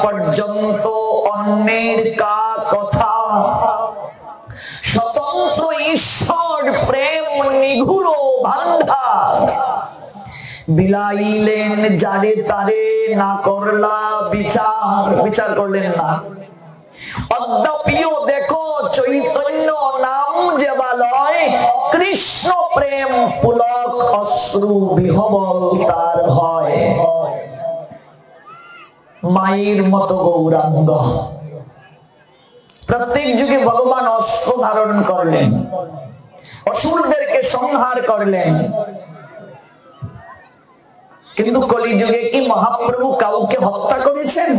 পর্যন্ত অন্যের কা কথা, স্বতন্ত্র ঈশ্বর প্রেম নিঘুর ভান্ডার, বিলাইলেন যারে তারে না করলা বিচার, বিচার করলেন না। অদ্যাপিও দেখো চৈতন্য নাম যেবালয়, কৃষ্ণ প্রেম পুলক অশ্রু বিহবল তার হয়। মায়ের মতো গৌরাঙ্গ, প্রত্যেক যুগে ভগবান অস্ত্র ধারণ করলেন, অসুরদেরকে সংহার করলেন, কিন্তু কলিযুগে কি মহাপ্রভু কাউকে হত্যা করেছেন?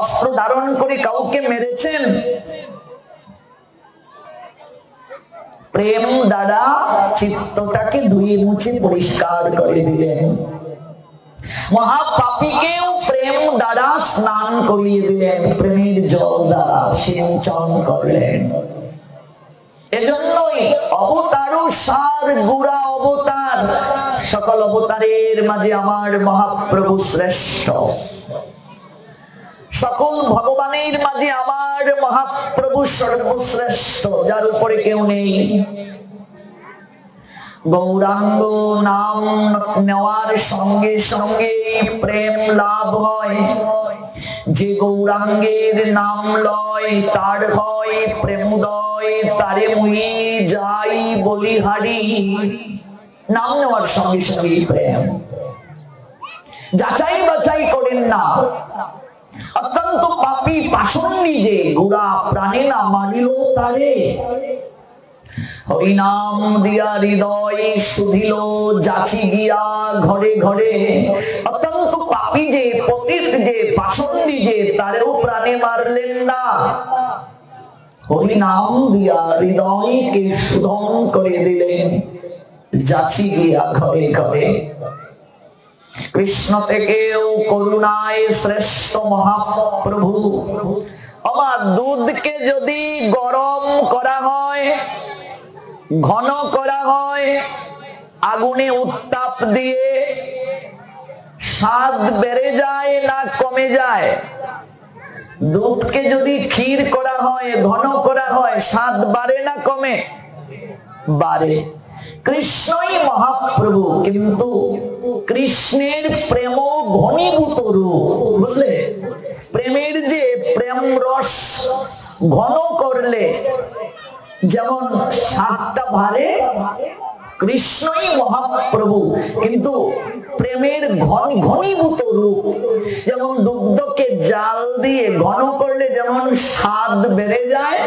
অস্ত্র ধারণ করে কাউকে মেরেছেন? প্রেম দ্বারা চিত্তটাকে ধুয়ে মুছে পরিষ্কার করে দিলেন। মহাপাপীকেও প্রেম দ্বারা স্নান করিয়ে দিলেন, প্রেমের জল দ্বারা সিঞ্চন করলেন। এজন্যই অবতারও সার গুড়া অবতার, সকল অবতারের মাঝে আমার মহাপ্রভু শ্রেষ্ঠ, সকল ভগবানের মাঝে আমার মহাপ্রভু সর্বশ্রেষ্ঠ, যার উপরে কেউ নেই। গৌরাঙ্গ নাম নেওয়ার সঙ্গে সঙ্গে প্রেম লাভ হয়, যে গৌরাঙ্গের নাম লয় তার হয় প্রেমোদয়, তারে মুই যাই বলিহারি। নাম নেওয়ার সঙ্গে সঙ্গে প্রেম, যাচাই বাছাই করেন না। অত্যন্ত পাপী পাষণ্ডী যে গোড়া প্রাণে না মানিল তারে, হরিনাম দিয়া হৃদয় শুধিল যাচি গিয়া ঘরে ঘরে। অত্যন্ত পাপী যে, পতিত যে, পাষণ্ডী যে, তারেও প্রাণে মারলেন না, হরিনাম দিয়া হৃদয়কে শুধন করে দিলেন যাচি গিয়া ঘরে ঘরে। কৃষ্ণ থেকেও করুণায় শ্রেষ্ঠ মহাপ্রভু। আমার দুধকে যদি গরম করা হয়, ঘন করা হয়, আগুনে উত্তাপ দিয়ে, স্বাদ বেড়ে যায় না কমে যায়? দুধকে যদি ক্ষীর করা হয়, ঘন করা হয়, স্বাদ বাড়ে না কমে? বাড়ে। কৃষ্ণই মহাপ্রভু, কিন্তু কৃষ্ণের প্রেম ঘনীভূত রূপ, বুঝলে? প্রেমের যে প্রেম রস ঘন করলে যেমন স্বাদটা বাড়ে, কৃষ্ণই মহাপ্রভু, কিন্তু প্রেমের ঘনীভূত রূপ। যেমন দুগ্ধকে জাল দিয়ে ঘন করলে যেমন স্বাদ বেড়ে যায়,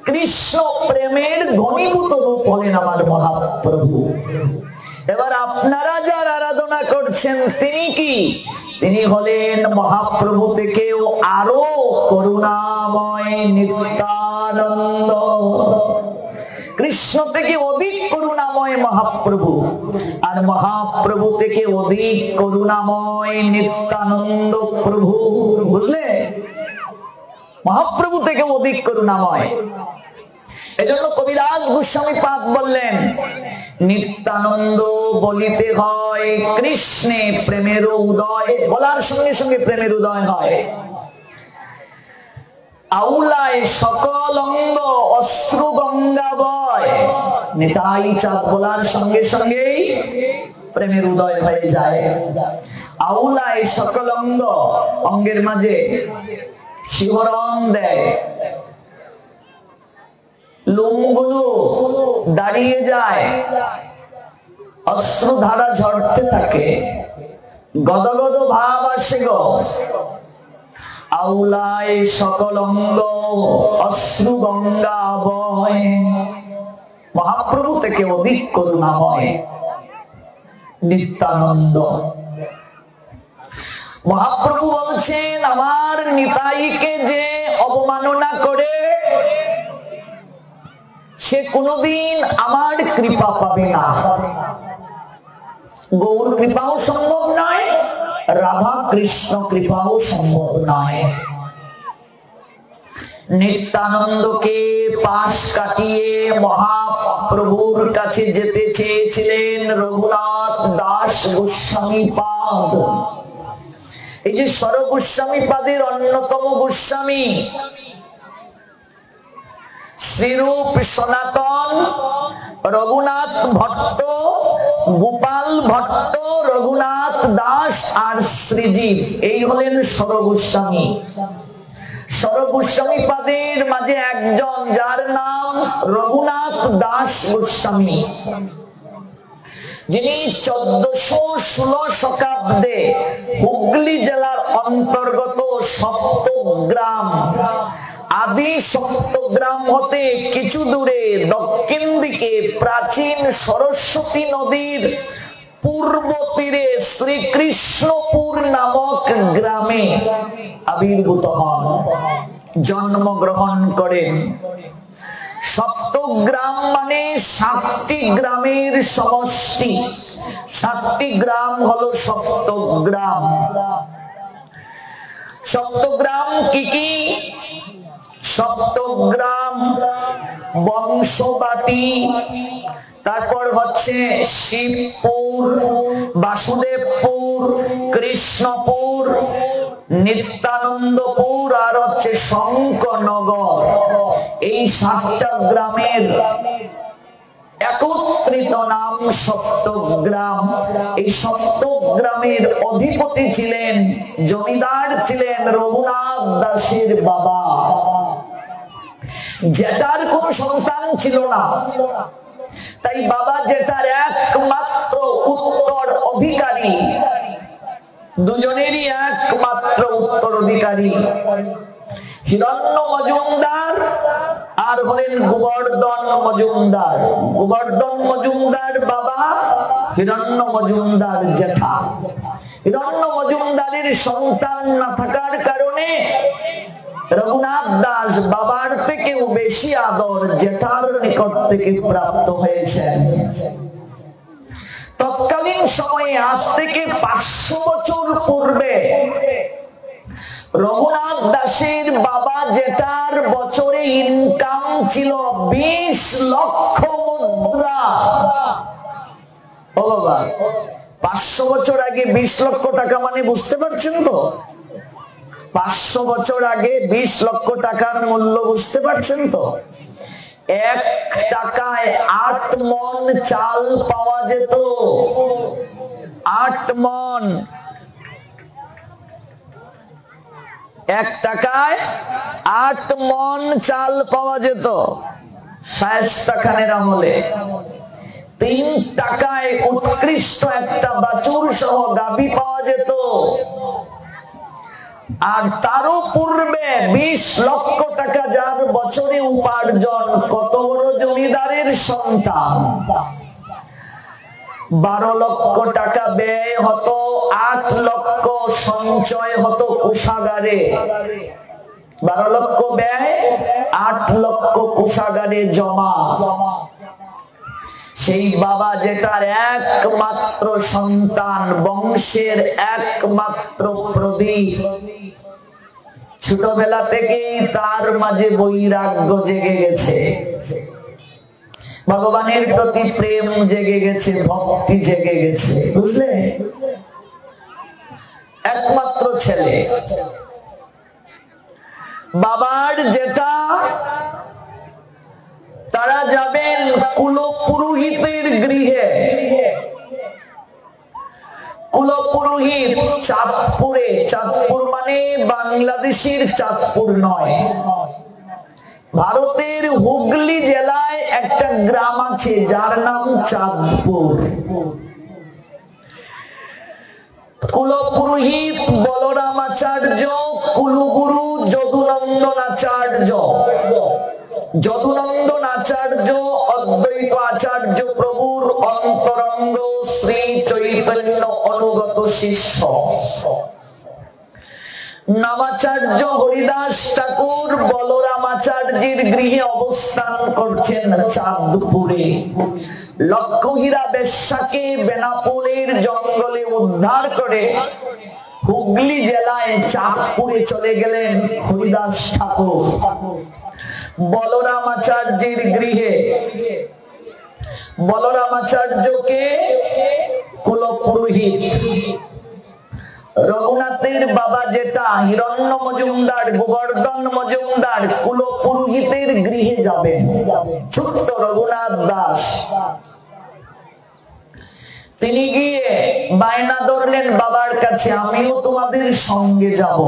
কৃষ্ণ প্রেমের ঘনীভূত রূপ হলেন আমার মহাপ্রভু। এবার আপনারা যার আরাধনা করছেন তিনি কি? তিনি হলেন মহাপ্রভু থেকেও আরো করুণাময় নিত্যানন্দ। কৃষ্ণ থেকে অধিক করুণাময় মহাপ্রভু, আর মহাপ্রভু থেকে অধিক করুণাময় নিত্যানন্দ প্রভু, বুঝলে? মহাপ্রভু থেকে অধিক করুণাময়। এজন্য কবিরাজ গোস্বামী পাদ বললেন, নিত্যানন্দ বলিতে হয় কৃষ্ণে প্রেমের উদয়। বলার সঙ্গে সঙ্গে প্রেমের উদয় হয়। আউলায় সকল অঙ্গ অশ্রু গঙ্গা বয়। নিতাই চাঁদ বলার সঙ্গে সঙ্গেই প্রেমের উদয় হয়ে যায়। আউলায় সকল অঙ্গ, অঙ্গের মাঝে শিহরণ দেয়, লোমগুলো দাঁড়িয়ে যায়, অশ্রুধারা ঝরতে থাকে, গদগদ ভাব আসে গো। আউলায় সকল অঙ্গ অশ্রু গঙ্গা বয়। মহাপ্রভু থেকে অধিক করুণাময় নিত্যানন্দ। মহাপ্রভু বলছেন, আমার নিতাইকে যে অবমাননা করে সে কোনদিন আমার কৃপা পাবে না। গৌর কৃপাও সম্ভব নয়, রাধা কৃষ্ণ কৃপাও সম্ভব নয়। নিত্যানন্দকে পাশ কাটিয়ে মহাপ্রভুর কাছে যেতে চেয়েছিলেন রঘুনাথ দাস গোস্বামী পাদ, এই যে স্বর গোস্বামী পাদের অন্যতম গোস্বামী শ্রীরূপ সনাতন, রঘুনাথ ভট্ট, গোপাল ভট্ট, রঘুনাথ দাস আর শ্রীজীব, এই হলেন স্বর গোস্বামী। স্বর গোস্বামী পাদের মাঝে একজন যার নাম রঘুনাথ দাস গোস্বামী, যিনি 1416 শতাব্দে হুগলি জেলার অন্তর্গত সপ্তগ্রাম, আদি সপ্তগ্রাম হতে কিছু দূরে দক্ষিণ দিকে প্রাচীন সরস্বতী নদীর পূর্ব তীরে শ্রীকৃষ্ণপুর নামক গ্রামে আবির্ভূত হন, জন্মগ্রহণ করেন। সপ্তগ্রাম মানে 7টি গ্রামের সমষ্টি, 7টি গ্রাম হলো সপ্তগ্রাম। সপ্তগ্রাম কি কি? সপ্তগ্রাম, বংশবাটি, তারপর হচ্ছে শিবপুর, বাসুদেবপুর, কৃষ্ণপুর, নিত্যানন্দপুর আর হচ্ছে শঙ্করনগর। এই 7টা গ্রামের একত্রিত নাম সপ্তগ্রাম। এই সপ্তগ্রামের অধিপতি ছিলেন, জমিদার ছিলেন রঘুনাথ দাসের বাবা। জেঠার কোন সন্তান ছিল না, তাই বাবা জেঠার একমাত্র উত্তর অধিকারী, দুজনেরই একমাত্র উত্তর অধিকারী হিরণ্য মজুমদার আর হলেন গোবর্ধন মজুমদার। গোবর্ধন মজুমদার বাবা, হিরণ্য মজুমদার জেঠা। হিরণ্য মজুমদারের সন্তান না থাকার কারণে রঘুনাথ দাস বাবার থেকেও বেশি আদর জেঠার নিকট থেকে প্রাপ্ত হয়েছেন। তৎকালীন সময়ে আজ থেকে 500 বছর পূর্বে রঘুনাথ দাসের বাবা জেঠার বছরে ইনকাম ছিল 20 লক্ষ মুদ্রা। ও বাবা, 500 বছর আগে 20 লক্ষ টাকা মানে বুঝতে পারছেন তো? 500 বছর আগে 20 লক্ষ টাকার মূল্য বুঝতে পারছেন তো? 1 টাকায় 8 মণ চাল পাওয়া যেত। 8 মণ, 1 টাকায় 8 মণ চাল পাওয়া যেত শায়েস্তা খানের আমলে। 3 টাকায় উৎকৃষ্ট একটা বাছুর সহ গাভী পাওয়া যেত। আর তারও পূর্বে 20 লক্ষ টাকা যার বছরে উপার্জন, কত বড় জমিদারের সন্তান। 12 লক্ষ টাকা ব্যয় হতো, 8 লক্ষ সঞ্চয় হতো কোষাগারে। 12 লক্ষ ব্যয়, 8 লক্ষ কোষাগারে জমা। সেই বাবা জেঠার একমাত্র সন্তান, বংশের একমাত্র প্রদীপ। ছোটবেলা থেকেই তার মাঝে বৈরাগ্য জেগে গেছে, ভগবানের প্রতি প্রেম জেগে গেছে, ভক্তি জেগে গেছে, বুঝলে? একমাত্র ছেলে। বাবার জেঠা তারা যাবেন কুলপুরোহিতের গৃহে। কুলপুরোহিত চাঁদপুরে, চাঁদপুর মানে বাংলাদেশের চাঁদপুর নয়, ভারতের হুগলি জেলায় একটা গ্রাম আছে যার নাম চাঁদপুর। কুলপুরোহিত বলরাম আচার্য, কুলগুরু যদুনন্দন আচার্য। যদুনন্দন আচার্য অদ্বৈত আচার্য প্রভুর অন্তরঙ্গ শ্রী চৈতন্য অনুগত শিষ্য। নামাচার্য হরিদাস ঠাকুর বলরাম আচার্যের গৃহে অবস্থান করছেন চাঁদপুরে। লক্ষহীরা বেশ্যাকে বেনাপোলের জঙ্গলে উদ্ধার করে হুগলি জেলায় চাঁদপুরে চলে গেলেন হরিদাস ঠাকুর বলরাম আচার্যের গৃহে। বলরাম আচার্যকে কুলপুরোহিত, রঘুনাথের বাবা যেটা হিরণ্য মজুমদার, গোবর্ধন মজুমদার কুল পুরোহিতের গৃহে যাবেন। ছোট্ট রঘুনাথ দাস তিনি গিয়ে বায়না ধরলেন বাবার কাছে, আমিও তোমাদের সঙ্গে যাব।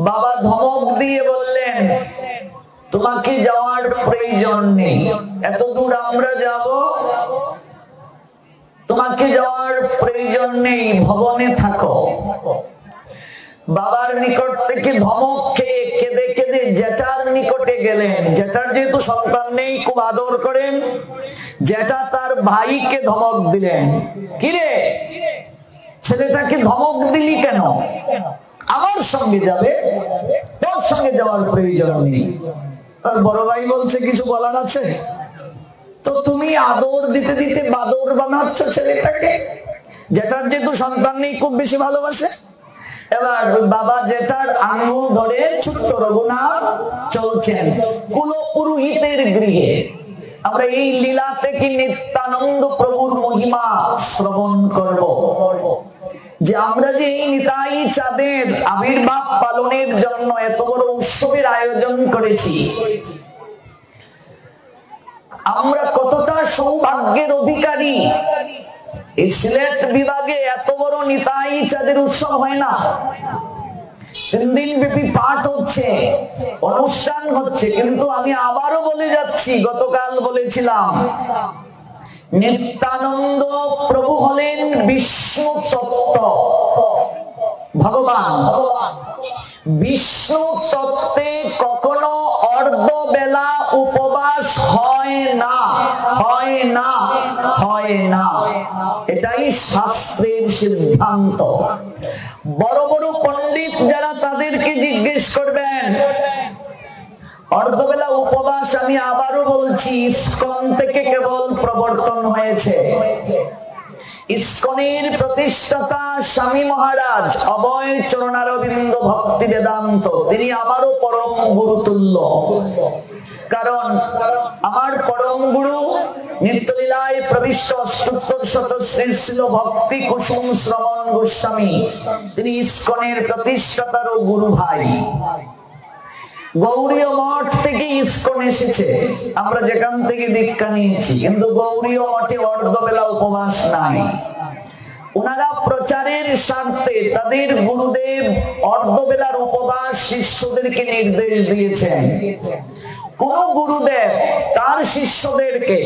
বাবা ধমক দিয়ে বললেন, তোমাকে যাওয়ার প্রয়োজন নেই, এত দূর আমরা যাব, তোমাকে যাওয়ার প্রয়োজন নেই, ভবনে থাকো। বাবার নিকট থেকে ধমক খেয়ে কেঁদে কেঁদে জেঠার নিকটে গেলেন। জেঠার যেহেতু সন্তান নেই, খুব আদর করেন, জেঠা তার ভাইকে ধমক দিলেন, কিরে ছেলেটাকে ধমক দিলি কেন? আমার সঙ্গে যাবে, তোর সঙ্গে যাওয়ার প্রয়োজন নেই। তার বড় ভাই বলছে, কিছু বলার আছে? তো তুমি আদর দিতে দিতে বাদর বানাচ্ছ ছেলেটাকে। জেঠার যেহেতু সন্তান নেই, খুব বেশি ভালোবাসে। এবার বাবা জেঠার আঙ্গুল ধরে ছোট্ট রঘুনাথ চলছেন কুল পুরোহিতের গৃহে। আমরা এই লীলা থেকে নিত্যানন্দ প্রভুর মহিমা শ্রবণ করব, যে আমরা যে এই নিতাই চাঁদের আবির্ভাব পালনের জন্য এত বড় উৎসবের আয়োজন করেছি, আমরা কতটা সৌভাগ্যের অধিকারী। এই সিলেট বিভাগে এত বড় নিতাই চাঁদের উৎসব হয় না। 3 দিন ব্যাপী পাঠ হচ্ছে, অনুষ্ঠান হচ্ছে, কিন্তু আমি আবারও বলে যাচ্ছি, গতকাল বলেছিলাম, নিত্যানন্দ প্রভু হলেন বিষ্ণু তত্ত্ব, ভগবান। বিষ্ণু তত্ত্বে কখনো অর্ধ বেলা উপবাস হয় না, হয় না, হয় না। এটাই শাস্ত্রের সিদ্ধান্ত। বড় বড় পণ্ডিত যারা, তাদেরকে জিজ্ঞেস করবেন। অর্ধবেলা উপবাস আমি আবারও বলছি, ইস্কন থেকে কেবল প্রবর্তন হয়েছে। ইস্কনের প্রতিষ্ঠাতা স্বামী মহারাজ অভয় চরণারবিন্দ ভক্তি বেদান্ত, তিনি আমারও পরম গুরুতুল্য। কারণ আমার পরম গুরু নিত্যলীলায় প্রবিষ্ট অষ্টোত্তর শত শ্রী শ্রী ভক্তি কুসুম শ্রবণ গোস্বামী, তিনি ইস্কনের প্রতিষ্ঠাতার ও গুরু ভাই। গৌড়ীয় মঠ থেকে ইস্কন এসেছে, আমরা যেখান থেকে দীক্ষা নিয়েছি, কিন্তু গৌড়ীয় মঠে অর্ধবেলা উপবাস নাই। ওনারা প্রচারের স্বার্থে তাদের গুরুদেব অর্ধবেলার উপবাস শিষ্যদেরকে নির্দেশ দিয়েছেন। কোন গুরুদেব তার শিষ্যদেরকে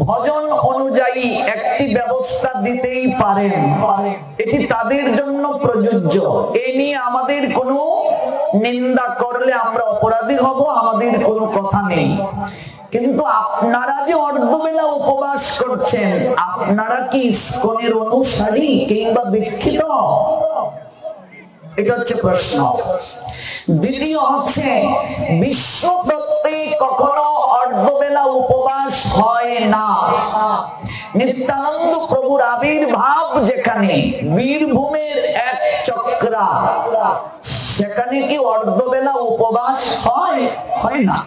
ভজন অনুযায়ী একটি ব্যবস্থা দিতেই পারেন, এটি তাদের জন্য প্রযোজ্য। এ নিয়ে আমাদের কোনো নিন্দা করলে আমরা অপরাধী হব, আমাদের কোনো কথা নেই। কিন্তু আপনারা যে অর্ধবেলা উপবাস করছেন, আপনারা কি ইস্কনের অনুসারী কিংবা দীক্ষিত? এটা হচ্ছে প্রশ্ন। দ্বিতীয় হচ্ছে, বিশ্ব তত্ত্বে কখনো অর্ধবেলা উপবাস হয় না। নিত্যানন্দ প্রভুর আবির্ভাব যেখানে, বীরভূমের এক চক্রা, সেখানে কি অর্ধবেলা উপবাস হয়? হয় না।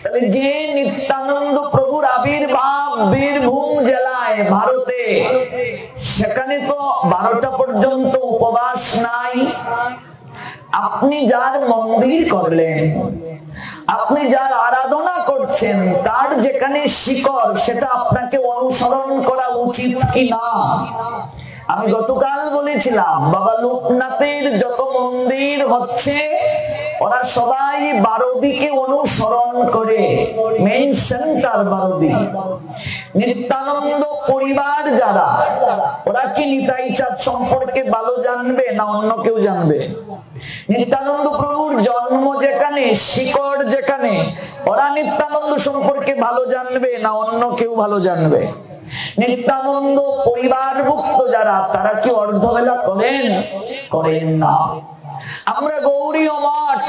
তাহলে যে নিত্যানন্দ প্রভুর আবির্ভাব বীরভূম জেলায়, ভারতে, সেখানে তো 12টা পর্যন্ত উপবাস নাই। আপনি যার মন্দির করলেন, আপনি যার আরাধনা করছেন, তার যেখানে শিকড়, সেটা আপনাকে অনুসরণ করা উচিত কি না? আমি গতকাল বলেছিলাম, বাবা লোকনাথের যত মন্দির হচ্ছে, ওরা সবাই 12 দিকে অনুসরণ করে, মেইন সেন্টার 12 দিক। নিত্যানন্দ পরিবার যারা, ওরা কি নিতাই চাঁদ সম্পর্কে ভালো জানবে না অন্য কেউ জানবে? নিত্যানন্দ প্রভুর জন্ম যেখানে, শিকড় যেখানে, ওরা নিত্যানন্দ সম্পর্কে ভালো জানবে না অন্য কেউ ভালো জানবে? নিত্যানন্দ পরিবারভুক্ত যারা, তারা কি অর্ধবেলা করেন? করেন না। আমরা গৌড়ীয় মঠ,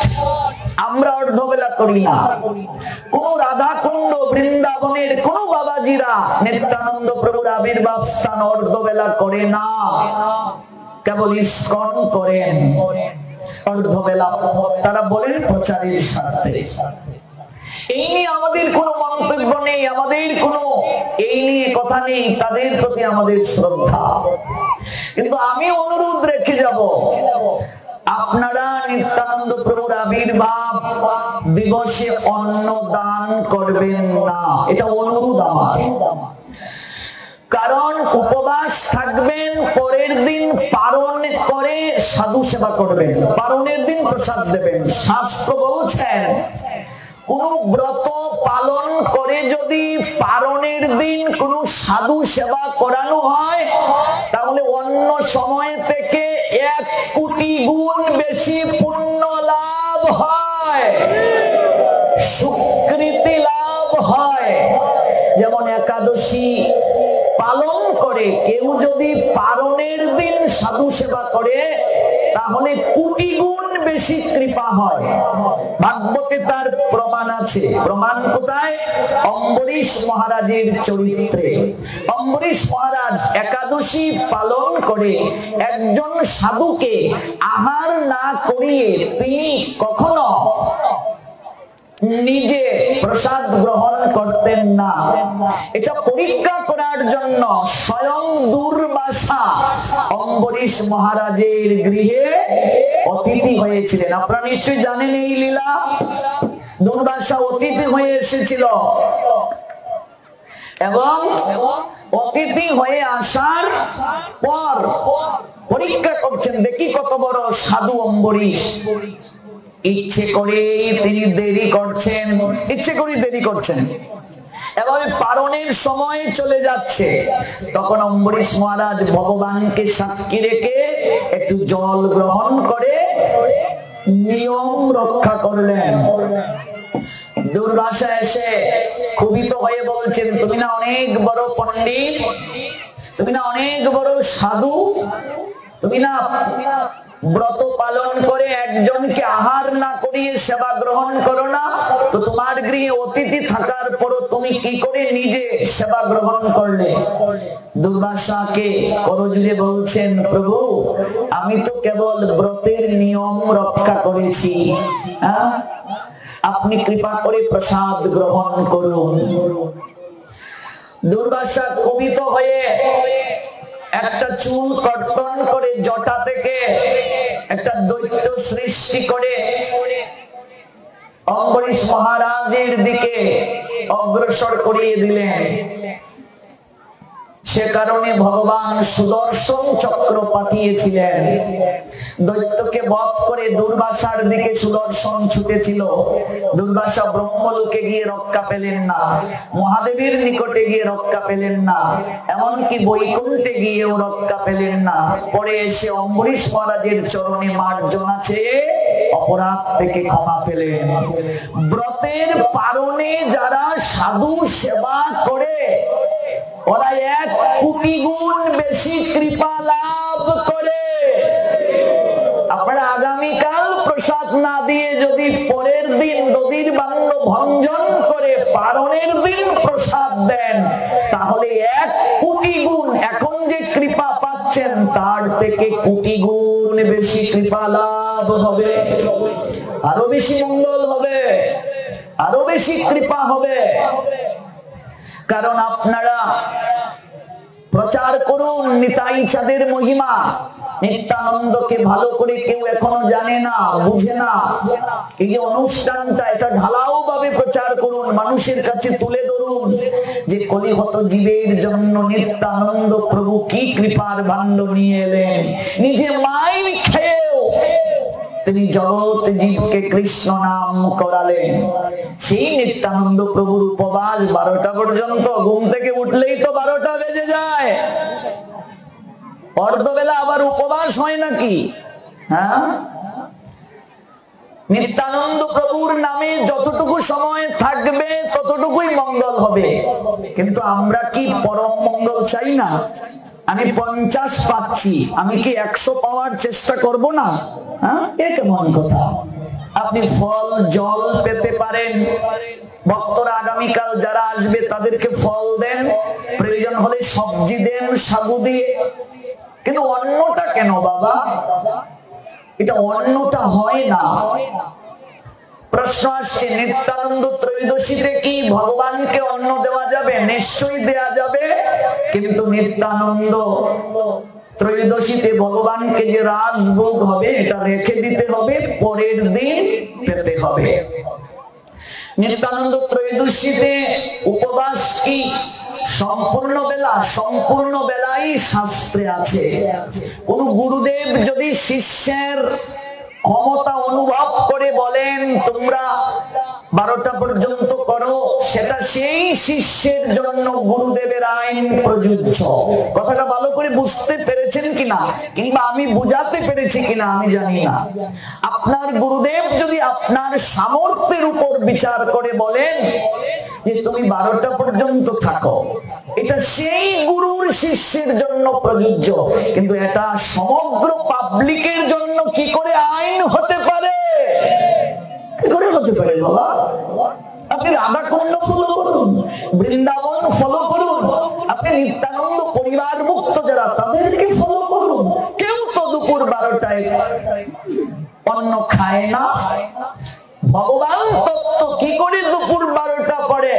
আমরা অর্ধবেলা করি না। কোন রাধাকুণ্ড বৃন্দাবনের কোন বাবাজিরা নিত্যানন্দ প্রভুর আবির্ভাব স্থান অর্ধবেলা করে না, কেবল ইস্কন করেন অর্ধবেলা। তারা বলেন প্রচারের স্বার্থে। এই নিয়ে আমাদের কোনো মন্তব্য নেই, আমাদের কোনো এই নিয়ে কথা নেই, তাদের প্রতি আমাদের শ্রদ্ধা। কিন্তু আমি অনুরোধ রেখে যাব, আপনারা নিত্যানন্দ প্রভুর আবির্ভাব দিবসে অন্ন দান করবেন না, এটা অনুরোধ আমার। কারণ উপবাস থাকবেন, পরের দিন পারণ করে সাধু সেবা করবেন, পারণের দিন প্রসাদ দেবেন। শাস্ত্র বলছেন কোন ব্রত পালন করে যদি পারণের দিন কোন সাধু সেবা করানো হয়, তাহলে অন্য সময় থেকে 1 কোটি গুণ বেশি পুণ্য লাভ হয়, সুকৃতি লাভ হয়। যেমন একাদশী পালন করে কেউ যদি পারণের দিন সাধু সেবা করে, তাহলে কোটি গুণ বেশি কৃপা হয়। ভাগবতে তার প্রমাণ আছে। প্রমাণ কোথায়? অম্বরীশ মহারাজের চরিত্রে। অম্বরীশ মহারাজ একাদশী পালন করে একজন সাধুকে আহার না করিয়ে তিনি কখনো নিজে প্রসাদ গ্রহণ করতেন না। এটা পরীক্ষা করার জন্য স্বয়ং দুর্বাসা অম্বরীশ মহারাজের গৃহে অতিথি হয়েছিলেন। আপনারা নিশ্চয়ই জানেন এই লীলা। দুর্বাসা অতিথি হয়ে এসেছিল এবং অতিথি হয়ে আসার পর পরীক্ষা করছেন, দেখি কত বড় সাধু অম্বরীশ। ইচ্ছে করে তিনি দেরি করছেন, ইচ্ছে করে দেরি করছেন, এভাবে পারণের সময় চলে যাচ্ছে। তখন অম্বরীশ মহারাজ ভগবানকে সাক্ষী রেখে একটু জল গ্রহণ করে নিয়ম রক্ষা করলেন। দুর্বাসা এসে ক্ষুভিত হয়ে বলছেন, তুমি না অনেক বড় পণ্ডিত, তুমি না অনেক বড় সাধু, তুমি না ব্রত পালন করে একজনকে আহার না করিয়ে সেবা গ্রহণ করো না, তো তোমার গৃহে অতিথি থাকার পরও তুমি কি করে নিজে সেবা গ্রহণ করলে? দুর্বাসাকে করজুড়ে বলছেন, প্রভু আমি তো কেবল ব্রতের নিয়ম রক্ষা করেছি, আপনি কৃপা করে প্রসাদ গ্রহণ করুন। দুর্বাসা ক্ষুভিত হয়ে একটা চুল কর্তন করে জটা থেকে একটা দৈত্য সৃষ্টি করে অম্বরীশ মহারাজের দিকে অগ্রসর করিয়ে দিলেন। সে কারণে ভগবান সুদর্শন চক্র পাঠিয়েছিলেন। দৈত্যকে বধ করে দুর্বাসার দিকে সুদর্শন ছুটেছিল। দুর্বাসা ব্রহ্মলোকে গিয়ে রক্ষা পেলেন না, মহাদেবের নিকটে গিয়ে রক্ষা পেলেন না, এমনকি বৈকুণ্ঠে গিয়েও রক্ষা পেলেন না। পরে এসে অম্বরীশ মহারাজের চরণে মার্জনা চেয়ে অপরাধ থেকে ক্ষমা পেলেন। ব্রতের পারণে যারা সাধু সেবা করে ওরা 1 কোটি গুণ বেশি কৃপা লাভ করে। আপনারা আগামীকাল প্রসাদ না দিয়ে যদি পরের দিন দধির বান্ন ভঞ্জন করে পারণের দিন প্রসাদ দেন, তাহলে 1 কোটি গুণ এখন যে কৃপা পাচ্ছেন তার থেকে কোটি গুণ বেশি কৃপা লাভ হবে, আরো বেশি মঙ্গল হবে, আরো বেশি কৃপা হবে। কারণ আপনারা প্রচার করুন নিতাই চাঁদের মহিমা। নিত্যানন্দকে ভালো করে কেউ এখনো জানে না, বুঝে না। এই যে অনুষ্ঠানটা, এটা ঢালাও ভাবে প্রচার করুন, মানুষের কাছে তুলে ধরুন যে কলিহত জীবের জন্য নিত্যানন্দ প্রভু কি কৃপার ভাণ্ড নিয়ে এলেন। নিজে মাইর খেয়েও তিনি জগৎ জীবকে কৃষ্ণ নাম করালেন। সেই নিত্যানন্দ প্রভুর উপবাস 12টা পর্যন্ত, ঘুম থেকে উঠলেই তো 12টা বেজে যায়। অর্ধবেলা আবার উপবাস হয় নাকি? হ্যাঁ, নিত্যানন্দ প্রভুর নামে যতটুকু সময় থাকবে ততটুকুই মঙ্গল হবে। কিন্তু আমরা কি পরম মঙ্গল চাই না? আমি 50 পাচ্ছি, আমি কি 100 পাওয়ার চেষ্টা করব না? এ কেমন কথা? আপনি ফল জল পেতে পারেন। ভক্তরা আগামীকাল যারা আসবে তাদেরকে ফল দেন, প্রয়োজন হলে সবজি দেন সাগু দিয়ে। কিন্তু অন্নটা কেন বাবা? এটা অন্নটা হয় না। প্রশ্ন আসছে, নিত্যানন্দ ত্রয়োদশীতে কি ভগবানকে অন্ন দেওয়া যাবে? নিশ্চয়ই দেয়া যাবে, কিন্তু নিত্যানন্দ ত্রয়োদশীতে ভগবানকে যে রাজভোগ হবে এটা রেখে দিতে হবে, পরের দিন পেতে হবে। নিত্যানন্দ ত্রয়োদশীতে উপবাস কি সম্পূর্ণ বেলা? সম্পূর্ণ বেলাই শাস্ত্রে আছে। কোন গুরুদেব যদি শিষ্যের ক্ষমতা অনুভব করে বলেন তোমরা 12টা পর্যন্ত করো, সেটা সেই শিষ্যের জন্য গুরুদেবের আইন প্রযোজ্য। কথাটা ভালো করে বুঝতে পেরেছেন কিনা, কিংবা আমি বুঝাতে পেরেছি কিনা আমি জানি না। আপনার গুরুদেব যদি আপনার সামর্থ্যের উপর বিচার করে বলেন যে তুমি 12টা পর্যন্ত থাকো, এটা সেই গুরুর শিষ্যের জন্য প্রযোজ্য। কিন্তু এটা সমগ্র পাবলিকের জন্য কি করে আইন হতে পারে? কি করে হতে পারে বাবা? আপনি রাধাকুণ্ড ফলো করুন, বৃন্দাবন ফলো করুন, আপনি নিত্যানন্দ পরিবার মুক্ত যারা তাদেরকে ফলো করুন। কেউ তো দুপুর 12টায় অন্ন খায় না। ভগবান তত্ত্ব কি করে দুপুর 12টা পরে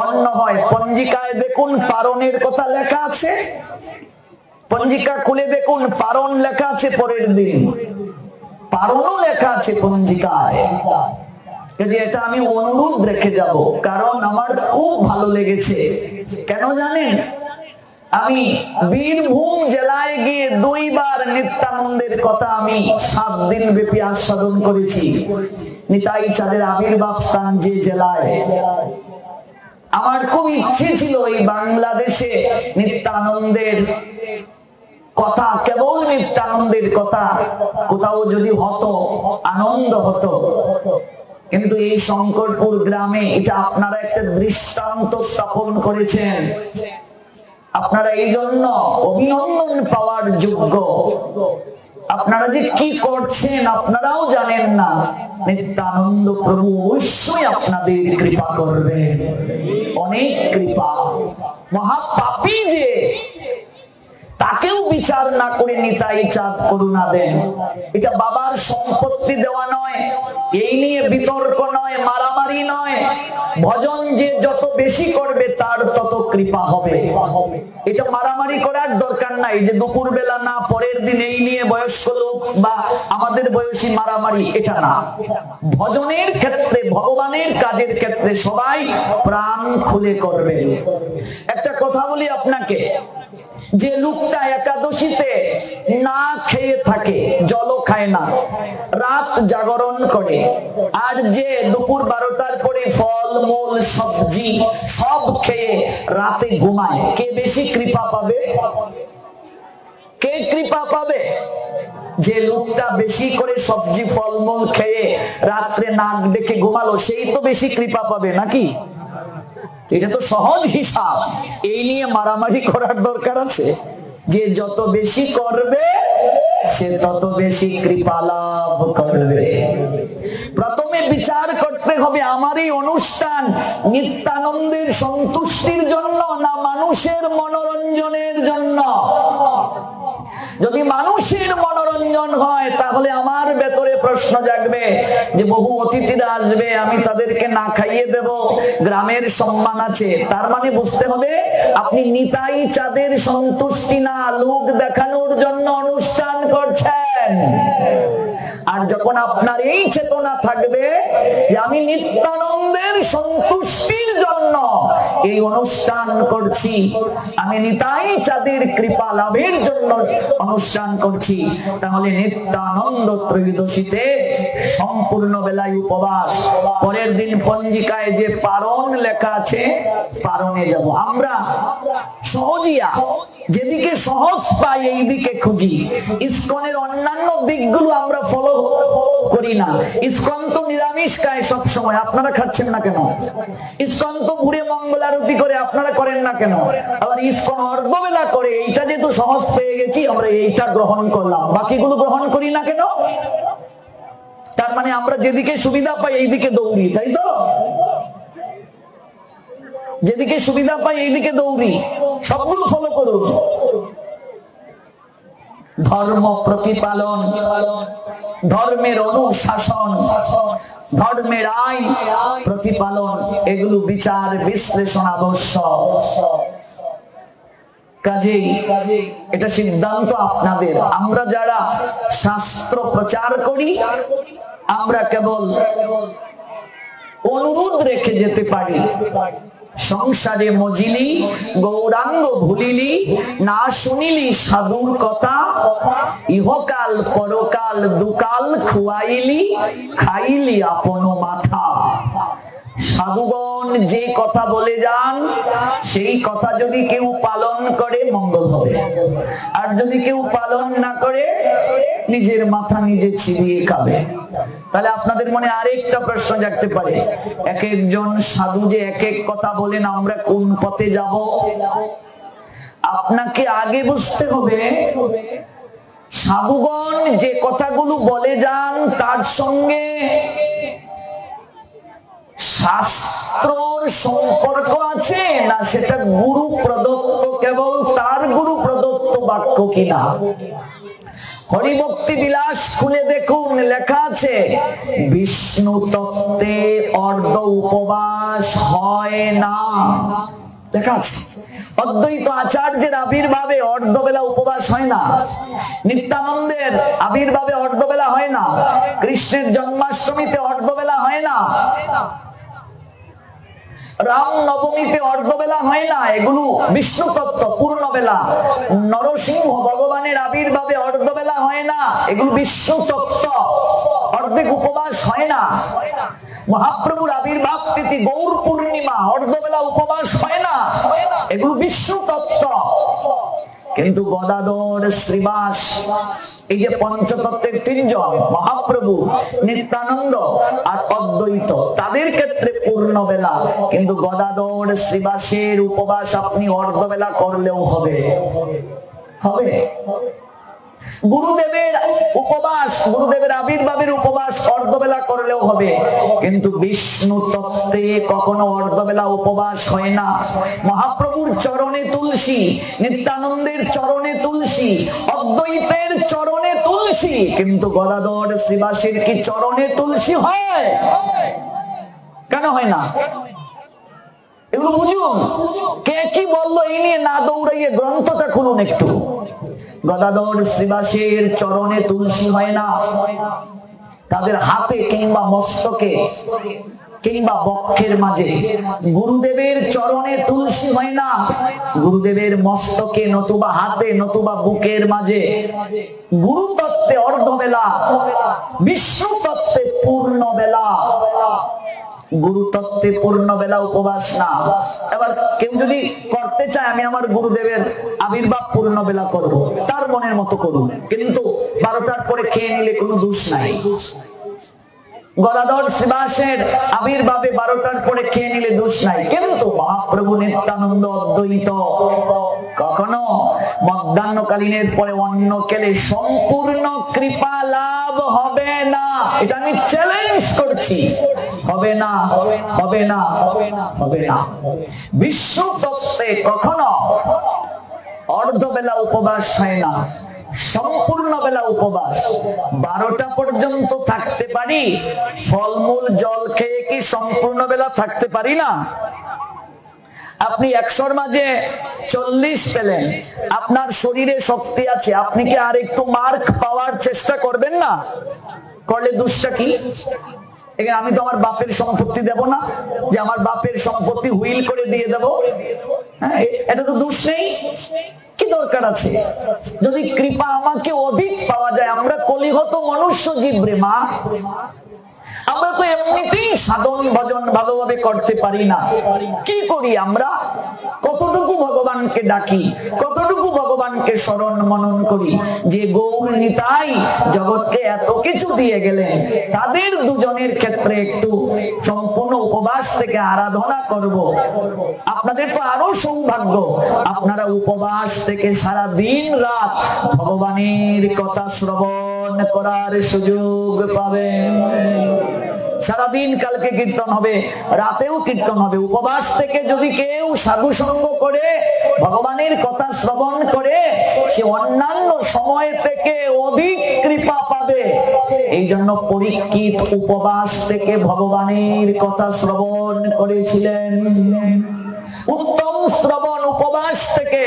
অন্ন হয়? পঞ্জিকায় দেখুন পারণের কথা লেখা আছে, পঞ্জিকা খুলে দেখুন পারণ লেখা আছে পরের দিন, পারণও লেখা আছে পঞ্জিকায়। এটা আমি অনুরোধ রেখে যাব, কারণ আমার খুব ভালো লেগেছে। কেন জানেন? আমি বীরভূম জেলায় গিয়ে 2 বার নিত্যানন্দের কথা আমি 7 দিন ব্যাপী আস্বাদন করেছি। নিতাই চাঁদের আবির্ভাব স্থান যে জেলায়, আমার খুব ইচ্ছে ছিল এই বাংলাদেশে নিত্যানন্দের কথা, কেবল নিত্যানন্দের কথা কোথাও যদি হতো আনন্দ হতো। কিন্তু এই শঙ্করপুর গ্রামে এটা আপনারা একটা দৃষ্টান্ত স্থাপন করেছেন। আপনারা এই জন্য অভিনন্দন পাওয়ার যোগ্য। আপনারা যে কি করছেন আপনারাও জানেন না। নিত্যানন্দ প্রভু অবশ্যই আপনাদের কৃপা করবেন, অনেক কৃপা। মহাপাপী যে তাকেও বিচার না করে নিতাই চাঁদ করুণা দেন। এটা বাবার সম্পত্তি দেওয়া নয়, এই নিয়ে বিতর্ক নয়, মারামারি নয়। ভজন যে যত বেশি করবে তার তত কৃপা হবে। এটা মারামারি করার দরকার নাই যে দুপুর বেলা না পরের দিন এই নিয়ে বয়স্ক লোক বা আমাদের বয়সী মারামারি, এটা না। ভজনের ক্ষেত্রে, ভগবানের কাজের ক্ষেত্রে সবাই প্রাণ খুলে করবে। একটা কথা বলি আপনাকে, যে লোকটা একাদশীতে না খেয়ে থাকে, জলও খায় না, রাত জাগরণ করে, আর যে দুপুর 12টার পরে ফল মূল সবজি সব খেয়ে রাতে ঘুমায়, কে বেশি কৃপা পাবে? কে কৃপা পাবে? যে লোকটা বেশি করে সবজি ফলমূল খেয়ে রাত্রে নাক ডেকে ঘুমালো, সেই তো বেশি কৃপা পাবে নাকি? এটা তো সহজ হিসাব। এই নিয়ে মারামারি করার দরকার আছে? যে যত বেশি করবে সে তত বেশি কৃপা লাভ করবে। প্রথমে বিচার করতে হবে আমার এই অনুষ্ঠান নিত্যানন্দের সন্তুষ্টির জন্য না মানুষের মনোরঞ্জনের জন্য। যদি মানুষের মনোরঞ্জন হয় তাহলে আমার ভেতরে প্রশ্ন জাগবে যে বহু অতিথিরা আসবে, আমি তাদেরকে না খাইয়ে দেব, গ্রামের সম্মান আছে। তার মানে বুঝতে হবে আপনি নিতাই চাঁদের সন্তুষ্টি না লোক দেখানোর জন্য অনুষ্ঠান করছেন। আর যখন আপনার এই চেতনা থাকবে যে আমি নিত্যানন্দের সন্তুষ্টির জন্য এই অনুষ্ঠান করছি, আমি নিতাই চাঁদের কৃপা লাভের জন্য অনুষ্ঠান করছি, তাহলে নিত্যানন্দ ত্রয়োদশীতে সম্পূর্ণ বেলায় উপবাস। পরের দিন পঞ্জিকায় যে পারণ লেখা আছে পারণে যাব। আমরা সহজিয়া যেদিকে সহজ পাই এই দিকে খুঁজি। ইসকনের অন্যান্য দিকগুলো আমরা ফলো করি না। ইসকন তো নিরামিষ খায় সব সময়, আপনারা খাচ্ছেন না কেন? ইসকন তো ভোরে মঙ্গল আরতি করে, আপনারা করেন না কেন? আবার ইসকন অর্ধবেলা করে, এইটা যেহেতু সহজ পেয়ে গেছি আমরা এইটা গ্রহণ করলাম, বাকিগুলো গ্রহণ করি না কেন? তার মানে আমরা যেদিকে সুবিধা পাই এই দিকে দৌড়ি, তাই তো? যেদিকে সুবিধা পাই এইদিকে দৌড়ি। সবগুলো ফলো করুন। ধর্ম প্রতিপালন, ধর্মের অনুশাসন, ধর্মের আইন প্রতিপালন, এগুলো বিচার বিশ্লেষণ আবশ্যক। কাজেই এটা সিদ্ধান্ত আপনাদের। আমরা যারা শাস্ত্র প্রচার করি আমরা কেবল অনুরোধ রেখে যেতে পারি, সংসারে মজিলি গৌরাঙ্গ ভুলিলি, না শুনিলি সাধুর কথা, ইহকাল পরকাল দুকাল খুয়াইলি, খাইলি আপন মাথা। সাধুগণ যে কথা বলে যান সেই কথা যদি কেউ পালন করে মঙ্গল হবে, আর যদি কেউ পালন না করে নিজের মাথা নিজে ছিঁড়িয়ে খাবে। তাহলে আপনাদের মনে আরেকটা প্রশ্ন জাগতে পারে, এক একজন সাধু যে এক এক কথা বলেন, আমরা কোন পথে যাব? আপনাকে আগে বুঝতে হবে সাধুগণ যে কথাগুলো বলে যান তার সঙ্গে শাস্ত্রর সম্পর্ক আছে না সেটা গুরু প্রদত্ত, কেবল তার গুরু প্রদত্ত বাক্য কিনা। হরিভক্তি বিলাস খুলে দেখুন, লেখা আছে বিষ্ণু তত্ত্বে অর্ধ উপবাস হয় না, লেখা আছে। অদ্বৈত আচার্যের আবির্ভাবে অর্ধবেলা উপবাস হয় না, নিত্যানন্দের আবির্ভাবে অর্ধবেলা হয় না, কৃষ্ণের জন্মাষ্টমীতে অর্ধবেলা হয় না, রাম নবমীতে অর্ধবেলা হয় না, এগুলো বিষ্ণু তত্ত্ব পূর্ণবেলা। নরসিংহ ভগবানের আবির্ভাবে অর্ধবেলা হয় না, এগুলো বিষ্ণু তত্ত্ব, অর্ধেক উপবাস হয় না। মহাপ্রভুর আবির্ভাব তিথি গৌর পূর্ণিমা, অর্ধবেলা উপবাস হয় না, এগুলো বিষ্ণু তত্ত্ব। কিন্তু গদাধর, শ্রীবাস, এই যে পঞ্চতত্ত্বের তিনজন মহাপ্রভু, নিত্যানন্দ আর অদ্বৈত, তাদের ক্ষেত্রে পূর্ণবেলা। কিন্তু গদাধর শ্রীবাসের উপবাস আপনি অর্ধবেলা করলেও হবে, হবে। গুরুদেবের উপবাস, গুরুদেবের আবির্ভাবের উপবাস অর্ধবেলা করলেও হবে, কিন্তু বিষ্ণু তত্ত্বে কখনো অর্ধবেলা উপবাস হয় না। মহাপ্রভুর চরণে তুলসী, নিত্যানন্দের চরণে তুলসী, অদ্বৈতের চরণে তুলসী, কিন্তু গদাধর শ্রীবাসের কি চরণে তুলসী হয়? কেন হয় না? এগুলো বুঝুন। কে কি বললো এই নিয়ে না দৌড়াইয়ে গ্রন্থটা খুলুন একটু। গদাধর শ্রীবাসের চরণে তুলসী হয় না, তাদের হাতে কিংবা মস্তকে কিংবা বক্ষের মাঝে। গুরুদেবের চরণে তুলসী হয় না, গুরুদেবের মস্তকে নতুবা হাতে নতুবা বুকের মাঝে। গুরু তত্ত্বে অর্ধবেলা, বিষ্ণু তত্ত্বে পূর্ণবেলা। গুরু তত্ত্বে পূর্ণবেলা উপবাস না। এবার কেউ যদি করতে চায় আমি আমার গুরুদেবের আবির্ভাব পূর্ণবেলা করব, তার মনের মতো করুন, কিন্তু 12টার পরে খেয়ে নিলে কোনো দোষ নাই। গদাধর শ্রীবাসের আবির্ভাবে 12টার পরে খেয়ে নিলে দোষ নাই, কিন্তু মহাপ্রভু নিত্যানন্দ অদ্বৈত কখনো মধ্যাহ্নকালীনের পরে অন্ন খেলে সম্পূর্ণ কৃপা লাভ হবে না। এটা আমি চ্যালেঞ্জ করছি, হবে না, হবে না, হবে না। বিষ্ণু তত্ত্বে কখনো অর্ধবেলা উপবাস হয় না, সম্পূর্ণ বেলা উপবাস। 12টা পর্যন্ত থাকতে পারি, ফলমূল জল খেয়ে কি সম্পূর্ণ বেলা থাকতে পারি না? আপনি 100-র মাঝে 40 পেলেন, আপনার শরীরে শক্তি আছে, আপনি কি আর একটু মার্ক পাওয়ার চেষ্টা করবেন না? করলে দোষটা কি? আমি তো আমার বাপের সম্পত্তি দেব না যে আমার বাপের সম্পত্তি হুইল করে দিয়ে দেব, হ্যাঁ, এটা তো দোষ নেই। কি দরকার আছে? যদি কৃপা আমাকে অধিক পাওয়া যায়, আমরা কলিহত মনুষ্য জীব রে মা, আমরা তো এমনিতেই সাধন ভজন ভালোভাবে করতে পারি না। কি করি আমরা? কতটুকু ভগবানকে ডাকি, কতটুকু ভগবানকে স্মরণ মনন করি। যে গৌর নিতাই জগৎকে এত কিছু দিয়ে গেলেন, তাদের দুজনের ক্ষেত্রে একটু সম্পূর্ণ উপবাস থেকে আরাধনা করব। আপনাদের তো আরো সৌভাগ্য, আপনারা উপবাস থেকে সারা দিন রাত ভগবানের কথা শ্রবণ করার সুযোগ পাবেন। সারাদিন কালকে কীর্তন হবে, রাতেও কীর্তন হবে। উপবাস থেকে যদি কেউ সাধু সঙ্গ করে ভগবানের কথা শ্রবণ করে, সে অন্যান্য সময় থেকে অধিক কৃপা পাবে। এই জন্য পরীক্ষিত উপবাস থেকে ভগবানের কথা শ্রবণ করেছিলেন। উত্তম শ্রবণ উপবাস থেকে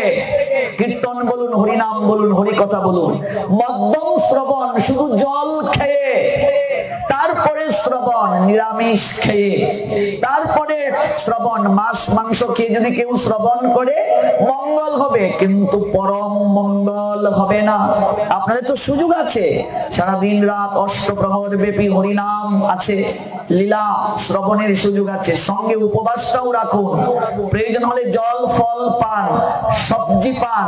কীর্তন বলুন, হরিনাম বলুন, হরিকথা বলুন, মধ্যম শ্রবণ শুধু জল খেয়ে, তারপরে শ্রবণ নিরামিষ খেয়ে, তারপরে শ্রবণ মাছ মাংস খেয়ে যদি কেউ শ্রবণ করে মঙ্গল হবে, কিন্তু পরম মঙ্গল হবে না। আপনাদের তো সুযোগ আছে, সারাদিন রাত অষ্টপ্রহর ব্যাপী হরিনাম আছে, লীলা শ্রবণের সুযোগ আছে, সঙ্গে উপবাসটাও রাখুন। প্রয়োজন হলে জল ফল পান, সবজি পান,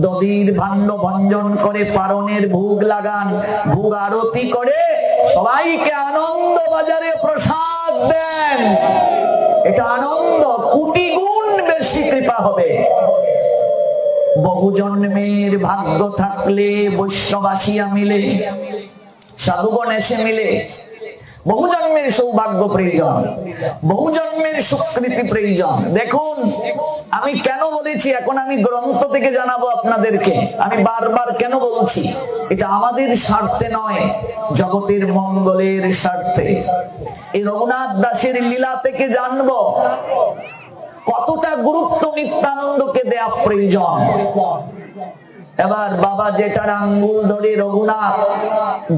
দধির ভাণ্ড ভঞ্জন করে পারণের ভোগ লাগান, ভোগ আরতি করে সবাইকে আনন্দ বাজারে প্রসাদ দেন। এটা আনন্দ কোটি গুণ বেশি কৃপা হবে। বহু জন্মের ভাগ্য থাকলে বৈষ্ণবাসিয়া মিলে, সাধুগণ এসে মিলে, বহু জন্মের সৌভাগ্য প্রয়োজন, বহু জন্মের সুকৃতি প্রয়োজন। দেখুন আমি কেন বলেছি, এখন আমি গ্রন্থ থেকে জানাবো আপনাদেরকে। আমি বারবার কেন বলছি, এটা আমাদের স্বার্থে নয়, জগতের মঙ্গলের স্বার্থে। এই রঘুনাথ দাসের লীলা থেকে জানবো কতটা গুরুত্ব নিত্যানন্দকে দেয়া প্রয়োজন। এবার বাবা জেঠার আঙ্গুল ধরে রঘুনাথ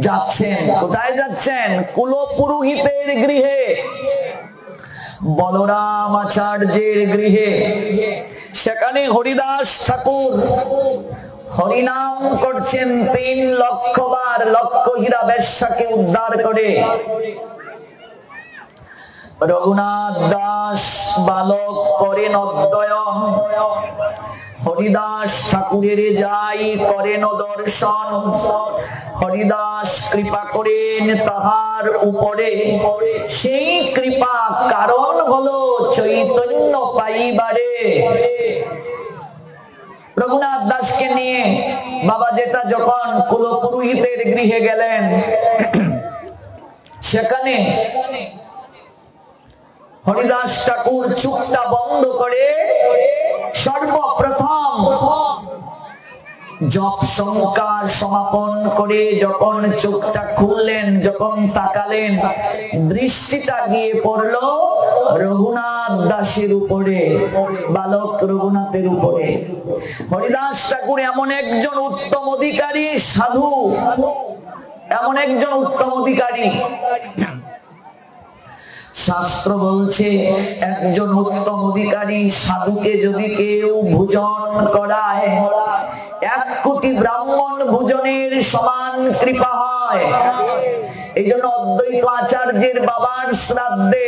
যাচ্ছেন। কোথায় যাচ্ছেন? কুলপুরোহিতের গৃহে, বলরাম আচার্যের গৃহে। সেখানে হরিদাস ঠাকুর হরিনাম করছেন 3 লক্ষ বার, লক্ষ হীরা বেশ্যাকে উদ্ধার করে। রঘুনাথ দাস বালক করেন অধ্যয়ন, হরিদাস ঠাকুরের যাই করেন দর্শন। হরিদাস কৃপা করেন তাহার উপরে, সেই কৃপা কারণ হলো চৈতন্য পাইবারে। রঘুনাথ দাসকে নিয়ে বাবা জেঠা যখন কুলপুরোহিতের গৃহে গেলেন, সেখানে হরিদাস ঠাকুর চোখটা বন্ধ করে সর্বপ্রথম জপ সংকার সমাপন করে যখন চোখটা খুললেন, যখন তাকালেন, দৃষ্টিটা গিয়ে পড়ল রঘুনাথ দাসের উপরে, বালক রঘুনাথের উপরে। হরিদাস ঠাকুর এমন একজন উত্তম অধিকারী সাধু, এমন একজন উত্তম অধিকারী। শাস্ত্র বলছে একজন উত্তম অধিকারী সাধুকে যদি কেউ ভোজন করায়, 1 কোটি ব্রাহ্মণ ভোজনের সমান কৃপা হয়। এই জন্য অদ্বৈত আচার্যের বাবার শ্রাদ্ধে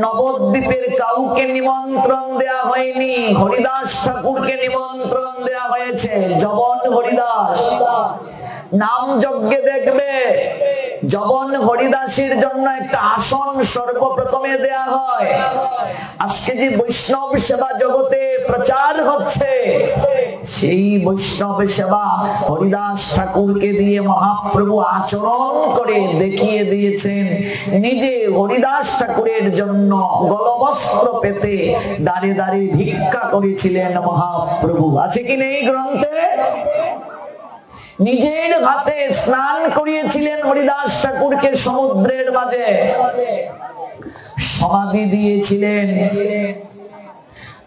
নবদ্বীপের কাউকে নিমন্ত্রণ দেয়া হয়নি, হরিদাস ঠাকুরকে নিমন্ত্রণ দেয়া হয়েছে। জবন হরিদাস নাম যজ্ঞে দেখবে, জবন হরিদাসের জন্য একটা আসন সর্বপ্রথমে দেয়া হয়। আজকে যে বৈষ্ণব সেবা জগতে প্রচার হচ্ছে, সেই বৈষ্ণব সেবা হরিদাস ঠাকুরকে দিয়ে মহাপ্রভু আচরণ করে দেখিয়ে দিয়েছেন। নিজে হরিদাস ঠাকুরের জন্য গলবস্ত্র পেতে দাঁড়ে দাঁড়িয়ে ভিক্ষা করেছিলেন মহাপ্রভু। আছে কি নেই গ্রন্থে? নিজের হাতে স্নান করিয়েছিলেন হরিদাস ঠাকুরকে সমুদ্রের মাঝে, সমাধি দিয়েছিলেন,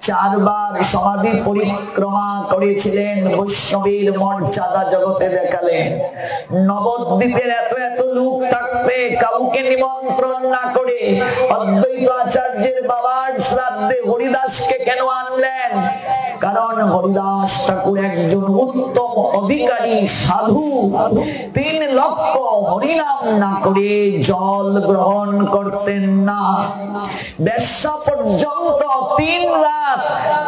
4 বার সমাধি পরিক্রমা করেছিলেন, বৈষ্ণবের মর্যাদা জগতে দেখালেন। নবদ্বীপের এত এত লোক থাকতে কাউকে নিমন্ত্রণ না করে অদ্বৈত আচার্যের বাবার শ্রাদ্ধে হরিদাসকে কেন আনলেন? কারণ হরিদাস ঠাকুর একজন উত্তম অধিকারী সাধু। 3 লক্ষ হরিনাম না করে জল গ্রহণ করতেন না। বেশ্যা পর্যন্ত 3 রাত